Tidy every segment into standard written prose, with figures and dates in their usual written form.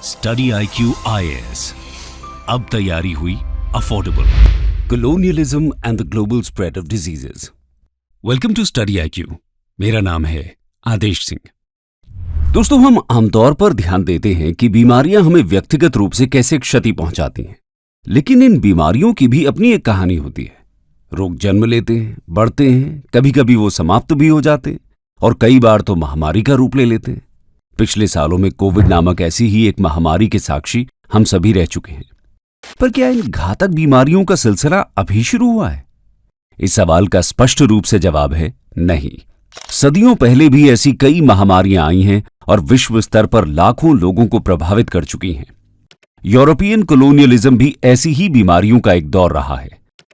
Study IQ IAS, अब तैयारी हुई affordable. Colonialism and the global spread of diseases. Welcome to study IQ। मेरा नाम है आदेश सिंह। दोस्तों, हम आमतौर पर ध्यान देते हैं कि बीमारियां हमें व्यक्तिगत रूप से कैसे क्षति पहुंचाती हैं, लेकिन इन बीमारियों की भी अपनी एक कहानी होती है। रोग जन्म लेते हैं, बढ़ते हैं, कभी कभी वो समाप्त भी हो जाते हैं और कई बार तो महामारी का रूप ले लेते हैं। पिछले सालों में कोविड नामक ऐसी ही एक महामारी के साक्षी हम सभी रह चुके हैं। पर क्या इन घातक बीमारियों का सिलसिला अभी शुरू हुआ है? इस सवाल का स्पष्ट रूप से जवाब है नहीं। सदियों पहले भी ऐसी कई महामारियां आई हैं और विश्व स्तर पर लाखों लोगों को प्रभावित कर चुकी हैं। यूरोपियन कोलोनियलिज्म भी ऐसी ही बीमारियों का एक दौर रहा है,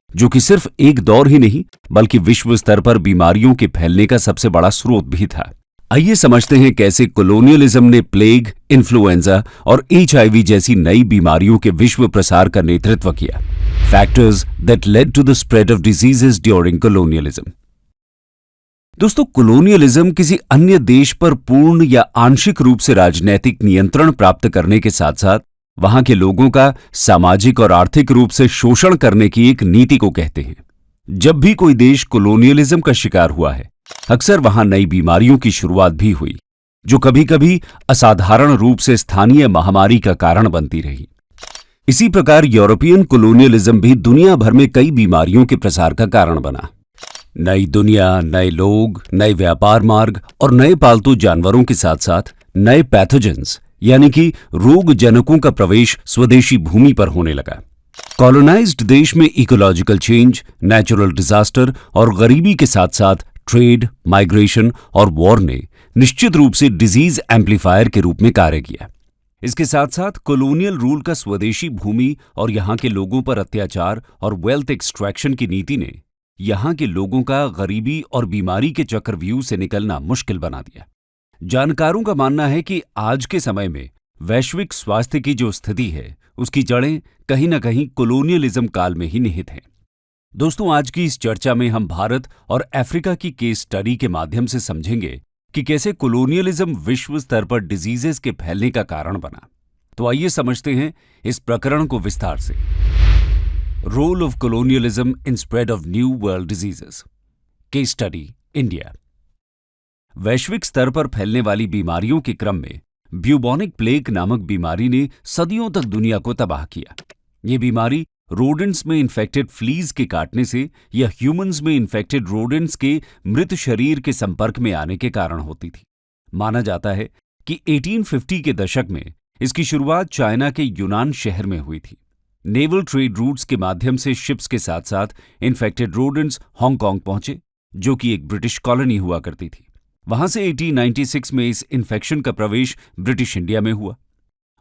जो कि सिर्फ एक दौर ही नहीं बल्कि विश्व स्तर पर बीमारियों के फैलने का सबसे बड़ा स्रोत भी था। आइए समझते हैं कैसे कोलोनियलिज्म ने प्लेग, इन्फ्लुएंजा और HIV जैसी नई बीमारियों के विश्व प्रसार का नेतृत्व किया। Factors that led to the spread of diseases during colonialism. दोस्तों, कोलोनियलिज्म किसी अन्य देश पर पूर्ण या आंशिक रूप से राजनैतिक नियंत्रण प्राप्त करने के साथ साथ वहां के लोगों का सामाजिक और आर्थिक रूप से शोषण करने की एक नीति को कहते हैं। जब भी कोई देश कोलोनियलिज्म का शिकार हुआ है, अक्सर वहां नई बीमारियों की शुरुआत भी हुई, जो कभी कभी असाधारण रूप से स्थानीय महामारी का कारण बनती रही। इसी प्रकार यूरोपियन कोलोनियलिज्म भी दुनिया भर में कई बीमारियों के प्रसार का कारण बना। नई दुनिया, नए लोग, नए व्यापार मार्ग और नए पालतू जानवरों के साथ साथ नए पैथोजेंस यानी कि रोग जनकों का प्रवेश स्वदेशी भूमि पर होने लगा। कॉलोनाइज्ड देश में इकोलॉजिकल चेंज, नेचुरल डिजास्टर और गरीबी के साथ साथ ट्रेड, माइग्रेशन और वॉर ने निश्चित रूप से डिजीज एम्पलीफायर के रूप में कार्य किया। इसके साथ साथ कोलोनियल रूल का स्वदेशी भूमि और यहां के लोगों पर अत्याचार और वेल्थ एक्सट्रैक्शन की नीति ने यहां के लोगों का गरीबी और बीमारी के चक्रव्यूह से निकलना मुश्किल बना दिया। जानकारों का मानना है कि आज के समय में वैश्विक स्वास्थ्य की जो स्थिति है, उसकी जड़ें कहीं न कहीं कोलोनियलिज्म काल में ही निहित हैं। दोस्तों, आज की इस चर्चा में हम भारत और अफ्रीका की केस स्टडी के माध्यम से समझेंगे कि कैसे कोलोनियलिज्म विश्व स्तर पर डिजीजेस के फैलने का कारण बना। तो आइए समझते हैं इस प्रकरण को विस्तार से। Role of colonialism in spread of new world diseases. Case study India. वैश्विक स्तर पर फैलने वाली बीमारियों के क्रम में ब्यूबोनिक प्लेग नामक बीमारी ने सदियों तक दुनिया को तबाह किया। ये बीमारी रोडेंट्स में इन्फेक्टेड फ्लीज के काटने से या ह्यूमंस में इन्फेक्टेड रोडेंट्स के मृत शरीर के संपर्क में आने के कारण होती थी। माना जाता है कि 1850 के दशक में इसकी शुरुआत चाइना के यूनान शहर में हुई थी। नेवल ट्रेड रूट्स के माध्यम से शिप्स के साथ साथ इन्फेक्टेड रोडेंट्स हांगकांग पहुंचे, जो कि एक ब्रिटिश कॉलोनी हुआ करती थी। वहां से 1896 में इस इन्फेक्शन का प्रवेश ब्रिटिश इंडिया में हुआ।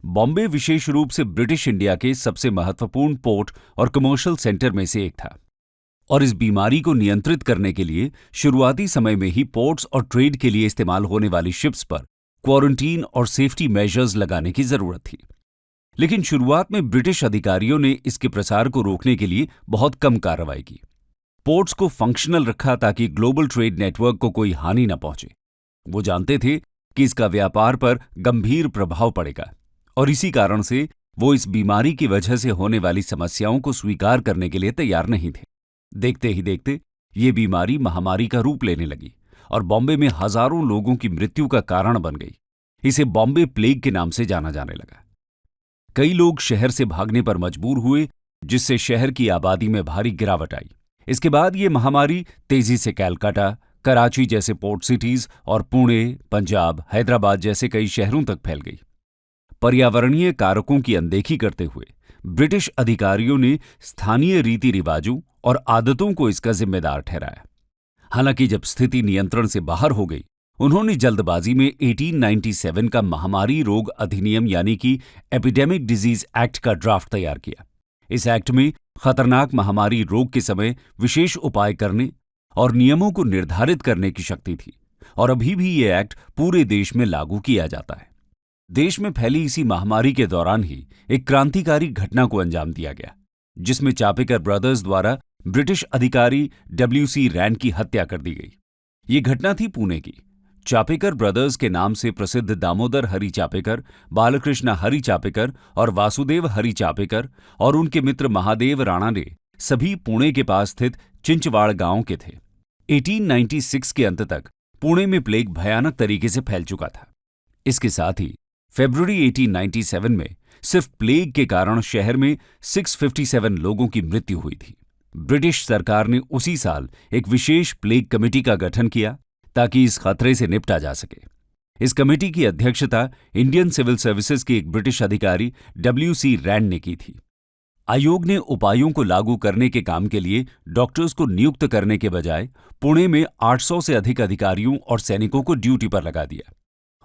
बॉम्बे विशेष रूप से ब्रिटिश इंडिया के सबसे महत्वपूर्ण पोर्ट और कमर्शियल सेंटर में से एक था, और इस बीमारी को नियंत्रित करने के लिए शुरुआती समय में ही पोर्ट्स और ट्रेड के लिए इस्तेमाल होने वाली शिप्स पर क्वारंटीन और सेफ्टी मेजर्स लगाने की जरूरत थी। लेकिन शुरुआत में ब्रिटिश अधिकारियों ने इसके प्रसार को रोकने के लिए बहुत कम कार्रवाई की। पोर्ट्स को फंक्शनल रखा ताकि ग्लोबल ट्रेड नेटवर्क को कोई हानि न पहुंचे। वो जानते थे कि इसका व्यापार पर गंभीर प्रभाव पड़ेगा, और इसी कारण से वो इस बीमारी की वजह से होने वाली समस्याओं को स्वीकार करने के लिए तैयार नहीं थे। देखते ही देखते ये बीमारी महामारी का रूप लेने लगी और बॉम्बे में हजारों लोगों की मृत्यु का कारण बन गई। इसे बॉम्बे प्लेग के नाम से जाना जाने लगा। कई लोग शहर से भागने पर मजबूर हुए, जिससे शहर की आबादी में भारी गिरावट आई। इसके बाद ये महामारी तेजी से कलकत्ता, कराची जैसे पोर्ट सिटीज और पुणे, पंजाब, हैदराबाद जैसे कई शहरों तक फैल गई। पर्यावरणीय कारकों की अनदेखी करते हुए ब्रिटिश अधिकारियों ने स्थानीय रीति रिवाजों और आदतों को इसका जिम्मेदार ठहराया। हालांकि जब स्थिति नियंत्रण से बाहर हो गई, उन्होंने जल्दबाजी में 1897 का महामारी रोग अधिनियम यानी कि एपिडेमिक डिजीज एक्ट का ड्राफ्ट तैयार किया। इस एक्ट में खतरनाक महामारी रोग के समय विशेष उपाय करने और नियमों को निर्धारित करने की शक्ति थी, और अभी भी ये एक्ट पूरे देश में लागू किया जाता है। देश में फैली इसी महामारी के दौरान ही एक क्रांतिकारी घटना को अंजाम दिया गया, जिसमें चापेकर ब्रदर्स द्वारा ब्रिटिश अधिकारी WC रैंड की हत्या कर दी गई। ये घटना थी पुणे की। चापेकर ब्रदर्स के नाम से प्रसिद्ध दामोदर हरि चापेकर, बालकृष्ण हरि चापेकर और वासुदेव हरि चापेकर और उनके मित्र महादेव राणा ने सभी पुणे के पास स्थित चिंचवाड़ गांव के थे। 1896 के अंत तक पुणे में प्लेग भयानक तरीके से फैल चुका था। इसके साथ ही फरवरी 1897 में सिर्फ प्लेग के कारण शहर में 657 लोगों की मृत्यु हुई थी। ब्रिटिश सरकार ने उसी साल एक विशेष प्लेग कमेटी का गठन किया ताकि इस खतरे से निपटा जा सके। इस कमेटी की अध्यक्षता इंडियन सिविल सर्विसेज के एक ब्रिटिश अधिकारी W.C. रैंड ने की थी। आयोग ने उपायों को लागू करने के काम के लिए डॉक्टर्स को नियुक्त करने के बजाय पुणे में 800 से अधिक अधिकारियों और सैनिकों को ड्यूटी पर लगा दिया।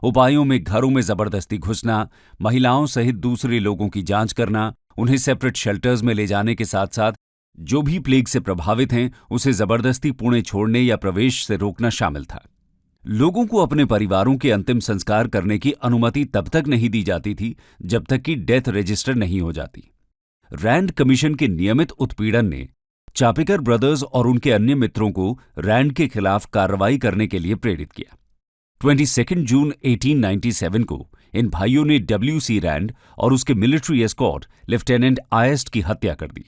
उपायों में घरों में जबरदस्ती घुसना, महिलाओं सहित दूसरे लोगों की जांच करना, उन्हें सेपरेट शेल्टर्स में ले जाने के साथ साथ जो भी प्लेग से प्रभावित हैं उसे जबरदस्ती पुणे छोड़ने या प्रवेश से रोकना शामिल था। लोगों को अपने परिवारों के अंतिम संस्कार करने की अनुमति तब तक नहीं दी जाती थी जब तक कि डेथ रजिस्टर नहीं हो जाती। रैंड कमीशन के नियमित उत्पीड़न ने चापेकर ब्रदर्स और उनके अन्य मित्रों को रैंड के खिलाफ कार्रवाई करने के लिए प्रेरित किया। 22 जून 1897 को इन भाइयों ने W.C. रैंड और उसके मिलिट्री एस्कॉर्ट लेफ्टिनेंट आयस्ट की हत्या कर दी।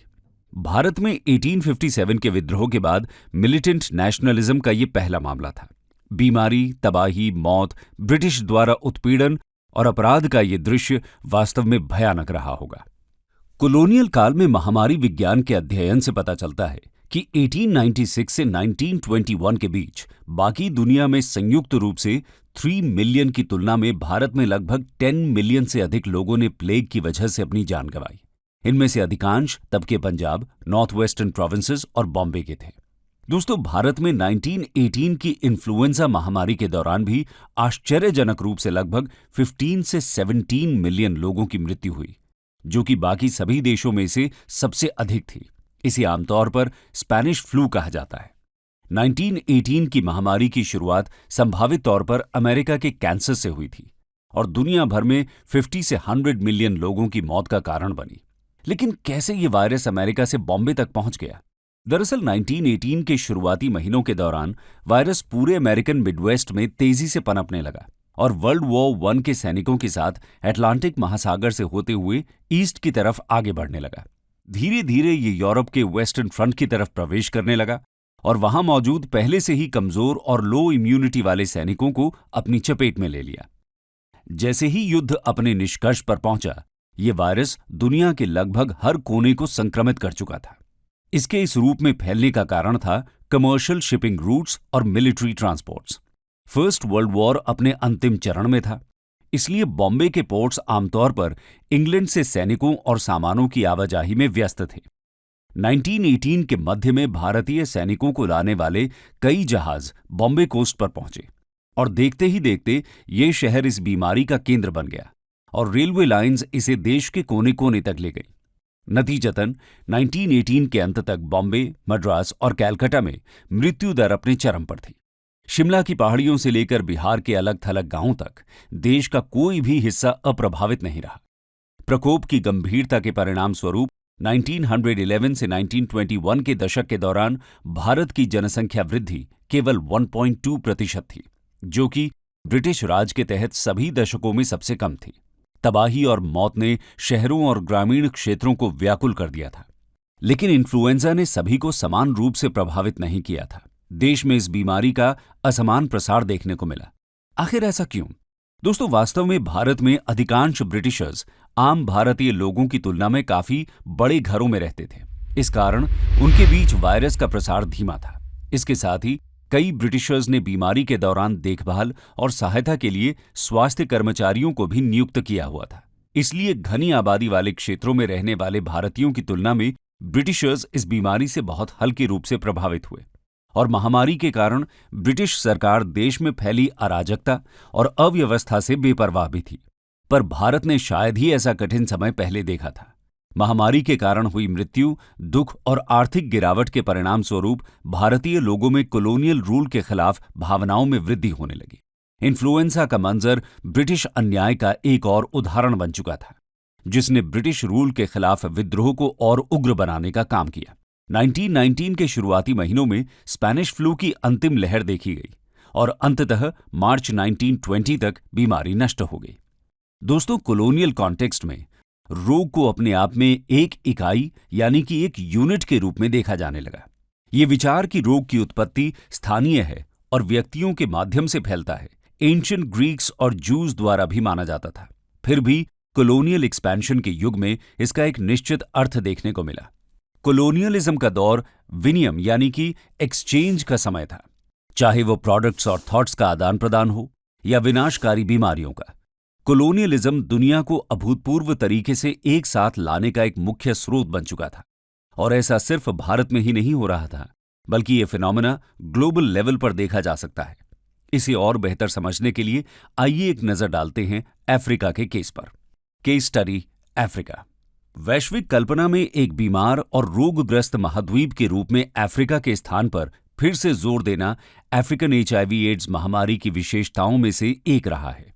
भारत में 1857 के विद्रोह के बाद मिलिटेंट नेशनलिज्म का ये पहला मामला था। बीमारी, तबाही, मौत, ब्रिटिश द्वारा उत्पीड़न और अपराध का ये दृश्य वास्तव में भयानक रहा होगा। कोलोनियल काल में महामारी विज्ञान के अध्ययन से पता चलता है कि 1896 से 1921 के बीच बाकी दुनिया में संयुक्त रूप से 3 मिलियन की तुलना में भारत में लगभग 10 मिलियन से अधिक लोगों ने प्लेग की वजह से अपनी जान गंवाई। इनमें से अधिकांश तब के पंजाब, नॉर्थ वेस्टर्न प्रोविंसेस और बॉम्बे के थे। दोस्तों, भारत में 1918 की इन्फ्लुएंजा महामारी के दौरान भी आश्चर्यजनक रूप से लगभग 15 से 17 मिलियन लोगों की मृत्यु हुई, जो कि बाकी सभी देशों में से सबसे अधिक थी। इसे आमतौर पर स्पेनिश फ्लू कहा जाता है। 1918 की महामारी की शुरुआत संभावित तौर पर अमेरिका के कैंसर से हुई थी और दुनिया भर में 50 से 100 मिलियन लोगों की मौत का कारण बनी। लेकिन कैसे ये वायरस अमेरिका से बॉम्बे तक पहुंच गया? दरअसल 1918 के शुरुआती महीनों के दौरान वायरस पूरे अमेरिकन मिडवेस्ट में तेजी से पनपने लगा और वर्ल्ड वॉर I के सैनिकों के साथ अटलांटिक महासागर से होते हुए ईस्ट की तरफ आगे बढ़ने लगा। धीरे धीरे ये यूरोप के वेस्टर्न फ्रंट की तरफ प्रवेश करने लगा और वहां मौजूद पहले से ही कमजोर और लो इम्यूनिटी वाले सैनिकों को अपनी चपेट में ले लिया। जैसे ही युद्ध अपने निष्कर्ष पर पहुंचा, ये वायरस दुनिया के लगभग हर कोने को संक्रमित कर चुका था। इसके इस रूप में फैलने का कारण था कमर्शियल शिपिंग रूट्स और military transports. First world war अपने अंतिम चरण में था, इसलिए बॉम्बे के पोर्ट्स आमतौर पर इंग्लैंड से सैनिकों और सामानों की आवाजाही में व्यस्त थे। 1918 के मध्य में भारतीय सैनिकों को लाने वाले कई जहाज बॉम्बे कोस्ट पर पहुंचे और देखते ही देखते ये शहर इस बीमारी का केंद्र बन गया और रेलवे लाइंस इसे देश के कोने कोने तक ले गई। नतीजतन 1918 के अंत तक बॉम्बे, मद्रास और कलकत्ता में मृत्यु दर अपने चरम पर थी। शिमला की पहाड़ियों से लेकर बिहार के अलग थलग गांवों तक देश का कोई भी हिस्सा अप्रभावित नहीं रहा। प्रकोप की गंभीरता के परिणाम स्वरूप 1911 से 1921 के दशक के दौरान भारत की जनसंख्या वृद्धि केवल 1.2% थी, जो कि ब्रिटिश राज के तहत सभी दशकों में सबसे कम थी। तबाही और मौत ने शहरों और ग्रामीण क्षेत्रों को व्याकुल कर दिया था। लेकिन इन्फ्लुएंजा ने सभी को समान रूप से प्रभावित नहीं किया था। देश में इस बीमारी का असमान प्रसार देखने को मिला। आखिर ऐसा क्यों? दोस्तों, वास्तव में भारत में अधिकांश ब्रिटिशर्स आम भारतीय लोगों की तुलना में काफी बड़े घरों में रहते थे। इस कारण उनके बीच वायरस का प्रसार धीमा था। इसके साथ ही कई ब्रिटिशर्स ने बीमारी के दौरान देखभाल और सहायता के लिए स्वास्थ्य कर्मचारियों को भी नियुक्त किया हुआ था। इसलिए घनी आबादी वाले क्षेत्रों में रहने वाले भारतीयों की तुलना में ब्रिटिशर्स इस बीमारी से बहुत हल्के रूप से प्रभावित हुए और महामारी के कारण ब्रिटिश सरकार देश में फैली अराजकता और अव्यवस्था से बेपरवाह भी थी। पर भारत ने शायद ही ऐसा कठिन समय पहले देखा था। महामारी के कारण हुई मृत्यु, दुख और आर्थिक गिरावट के परिणाम स्वरूप भारतीय लोगों में कॉलोनियल रूल के खिलाफ भावनाओं में वृद्धि होने लगी। इन्फ्लुएंजा का मंजर ब्रिटिश अन्याय का एक और उदाहरण बन चुका था, जिसने ब्रिटिश रूल के खिलाफ विद्रोह को और उग्र बनाने का काम किया। 1919 के शुरुआती महीनों में स्पेनिश फ्लू की अंतिम लहर देखी गई और अंततः मार्च 1920 तक बीमारी नष्ट हो गई। दोस्तों, कॉलोनियल कॉन्टेक्स्ट में रोग को अपने आप में एक इकाई यानी कि एक यूनिट के रूप में देखा जाने लगा। ये विचार कि रोग की उत्पत्ति स्थानीय है और व्यक्तियों के माध्यम से फैलता है, एंशिएंट ग्रीक्स और जूस द्वारा भी माना जाता था। फिर भी कॉलोनियल एक्सपेंशन के युग में इसका एक निश्चित अर्थ देखने को मिला। कॉलोनियलिज्म का दौर विनिमय यानी कि एक्सचेंज का समय था, चाहे वो प्रोडक्ट्स और थॉट्स का आदान प्रदान हो या विनाशकारी बीमारियों का। कॉलोनियलिज्म दुनिया को अभूतपूर्व तरीके से एक साथ लाने का एक मुख्य स्रोत बन चुका था, और ऐसा सिर्फ भारत में ही नहीं हो रहा था, बल्कि ये फिनोमेना ग्लोबल लेवल पर देखा जा सकता है। इसे और बेहतर समझने के लिए आइए एक नजर डालते हैं अफ्रीका के केस पर। Case study Africa. वैश्विक कल्पना में एक बीमार और रोगग्रस्त महाद्वीप के रूप में अफ्रीका के स्थान पर फिर से जोर देना अफ्रीकन एचआईवी एड्स महामारी की विशेषताओं में से एक रहा है।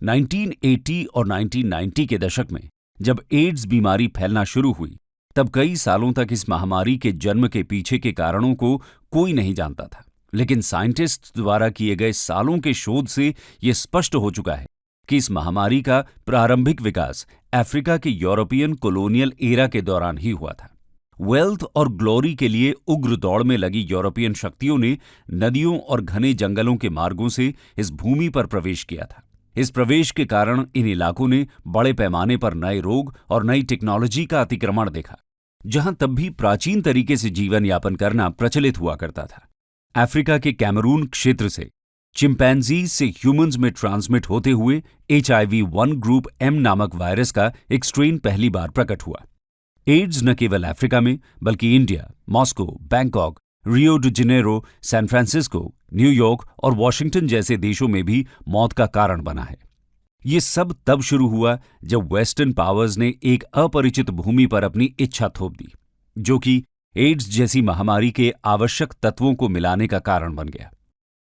1980 और 1990 के दशक में जब एड्स बीमारी फैलना शुरू हुई, तब कई सालों तक इस महामारी के जन्म के पीछे के कारणों को कोई नहीं जानता था। लेकिन साइंटिस्ट द्वारा किए गए सालों के शोध से यह स्पष्ट हो चुका है कि इस महामारी का प्रारंभिक विकास अफ्रीका के यूरोपियन कॉलोनियल एरा के दौरान ही हुआ था। वेल्थ और ग्लोरी के लिए उग्र दौड़ में लगी यूरोपियन शक्तियों ने नदियों और घने जंगलों के मार्गों से इस भूमि पर प्रवेश किया था। इस प्रवेश के कारण इन इलाकों ने बड़े पैमाने पर नए रोग और नई टेक्नोलॉजी का अतिक्रमण देखा, जहां तब भी प्राचीन तरीके से जीवन यापन करना प्रचलित हुआ करता था। अफ्रीका के कैमरून क्षेत्र से चिंपैंजीज से ह्यूमंस में ट्रांसमिट होते हुए HIV-1 ग्रुप M नामक वायरस का एक स्ट्रेन पहली बार प्रकट हुआ। एड्स न केवल अफ्रीका में बल्कि India, Moscow, Bangkok, Rio de Janeiro, San Francisco, न्यूयॉर्क और वॉशिंगटन जैसे देशों में भी मौत का कारण बना है। ये सब तब शुरू हुआ जब वेस्टर्न पावर्स ने एक अपरिचित भूमि पर अपनी इच्छा थोप दी, जो कि एड्स जैसी महामारी के आवश्यक तत्वों को मिलाने का कारण बन गया।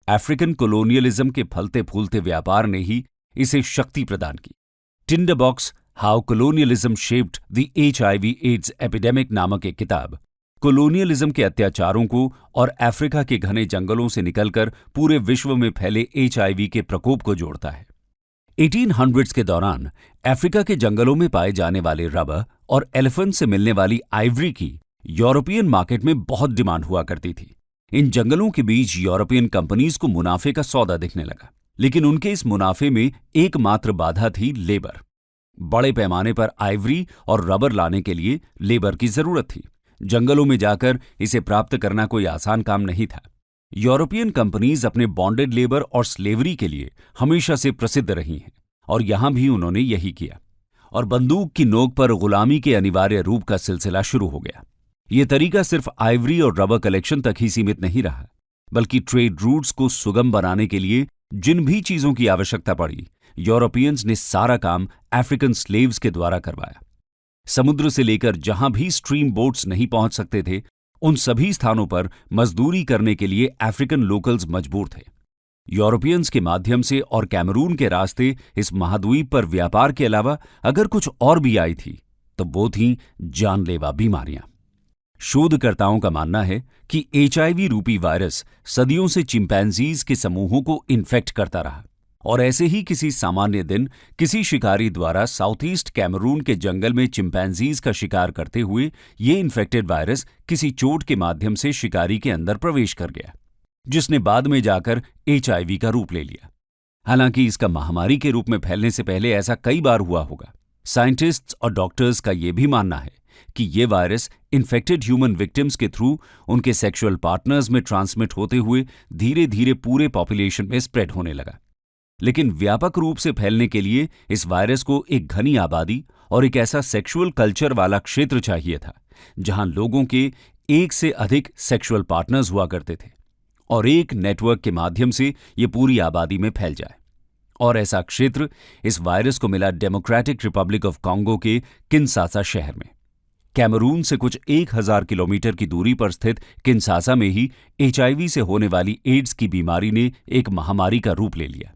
अफ्रीकन कॉलोनियलिज्म के फलते फूलते व्यापार ने ही इसे शक्ति प्रदान की। Tinderbox how colonialism shaped the HIV AIDS epidemic नामक एक किताब कॉलोनियलिज्म के अत्याचारों को और अफ्रीका के घने जंगलों से निकलकर पूरे विश्व में फैले HIV के प्रकोप को जोड़ता है। 1800s के दौरान अफ्रीका के जंगलों में पाए जाने वाले रबर और एलिफेंट से मिलने वाली आइवरी की यूरोपियन मार्केट में बहुत डिमांड हुआ करती थी। इन जंगलों के बीच यूरोपियन कंपनीज को मुनाफे का सौदा दिखने लगा, लेकिन उनके इस मुनाफे में एकमात्र बाधा थी लेबर। बड़े पैमाने पर आइवरी और रबर लाने के लिए लेबर की जरूरत थी। जंगलों में जाकर इसे प्राप्त करना कोई आसान काम नहीं था। यूरोपियन कंपनीज अपने बॉन्डेड लेबर और स्लेवरी के लिए हमेशा से प्रसिद्ध रही हैं, और यहां भी उन्होंने यही किया, और बंदूक की नोक पर गुलामी के अनिवार्य रूप का सिलसिला शुरू हो गया। यह तरीका सिर्फ आइवरी और रबर कलेक्शन तक ही सीमित नहीं रहा, बल्कि ट्रेड रूट्स को सुगम बनाने के लिए जिन भी चीजों की आवश्यकता पड़ी, यूरोपियंस ने सारा काम अफ्रीकन स्लेव्स के द्वारा करवाया। समुद्र से लेकर जहां भी स्ट्रीम बोट्स नहीं पहुंच सकते थे, उन सभी स्थानों पर मजदूरी करने के लिए अफ्रीकन लोकल्स मजबूर थे। यूरोपियंस के माध्यम से और कैमरून के रास्ते इस महाद्वीप पर व्यापार के अलावा अगर कुछ और भी आई थी तो वो थीं जानलेवा बीमारियां। शोधकर्ताओं का मानना है कि HIV रूपी वायरस सदियों से चिंपैंजीज के समूहों को इन्फेक्ट करता रहा, और ऐसे ही किसी सामान्य दिन किसी शिकारी द्वारा साउथ ईस्ट कैमरून के जंगल में चिंपैंजीज का शिकार करते हुए ये इन्फेक्टेड वायरस किसी चोट के माध्यम से शिकारी के अंदर प्रवेश कर गया, जिसने बाद में जाकर HIV का रूप ले लिया। हालांकि इसका महामारी के रूप में फैलने से पहले ऐसा कई बार हुआ होगा। साइंटिस्ट्स और डॉक्टर्स का यह भी मानना है कि ये वायरस इन्फेक्टेड ह्यूमन विक्टिम्स के थ्रू उनके सेक्सुअल पार्टनर्स में ट्रांसमिट होते हुए धीरे धीरे पूरे पॉपुलेशन में स्प्रेड होने लगा। लेकिन व्यापक रूप से फैलने के लिए इस वायरस को एक घनी आबादी और एक ऐसा सेक्सुअल कल्चर वाला क्षेत्र चाहिए था जहां लोगों के एक से अधिक सेक्सुअल पार्टनर्स हुआ करते थे, और एक नेटवर्क के माध्यम से ये पूरी आबादी में फैल जाए। और ऐसा क्षेत्र इस वायरस को मिला डेमोक्रेटिक रिपब्लिक ऑफ कॉन्गो के किनसासा शहर में। कैमरून से कुछ 1000 किलोमीटर की दूरी पर स्थित किनसासा में ही HIV से होने वाली एड्स की बीमारी ने एक महामारी का रूप ले लिया।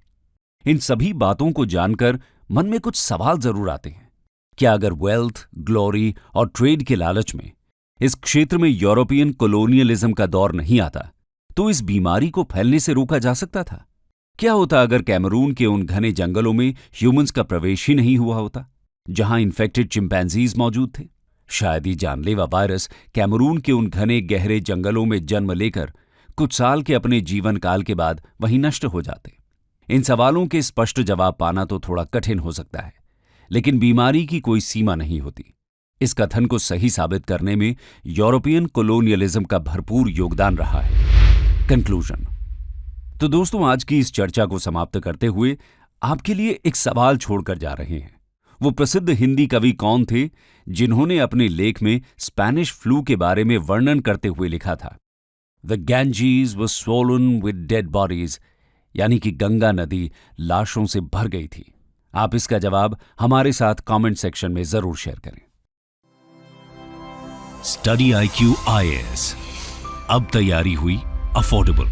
इन सभी बातों को जानकर मन में कुछ सवाल जरूर आते हैं। क्या अगर वेल्थ, ग्लोरी और ट्रेड के लालच में इस क्षेत्र में यूरोपियन कॉलोनियलिज्म का दौर नहीं आता, तो इस बीमारी को फैलने से रोका जा सकता था। क्या होता अगर कैमरून के उन घने जंगलों में ह्यूमंस का प्रवेश ही नहीं हुआ होता, जहां इन्फेक्टेड चिंपैंजीज मौजूद थे? शायद ही जानलेवा वायरस कैमरून के उन घने गहरे जंगलों में जन्म लेकर कुछ साल के अपने जीवन काल के बाद वहीं नष्ट हो जाते। इन सवालों के स्पष्ट जवाब पाना तो थोड़ा कठिन हो सकता है, लेकिन बीमारी की कोई सीमा नहीं होती। इस कथन को सही साबित करने में यूरोपियन कोलोनियलिज्म का भरपूर योगदान रहा है। कंक्लूजन। तो दोस्तों, आज की इस चर्चा को समाप्त करते हुए आपके लिए एक सवाल छोड़कर जा रहे हैं। वो प्रसिद्ध हिंदी कवि कौन थे जिन्होंने अपने लेख में स्पेनिश फ्लू के बारे में वर्णन करते हुए लिखा था, the Ganges was swollen with dead bodies, यानी कि गंगा नदी लाशों से भर गई थी? आप इसका जवाब हमारे साथ कमेंट सेक्शन में जरूर शेयर करें। स्टडी IQ IAS, अब तैयारी हुई अफोर्डेबल।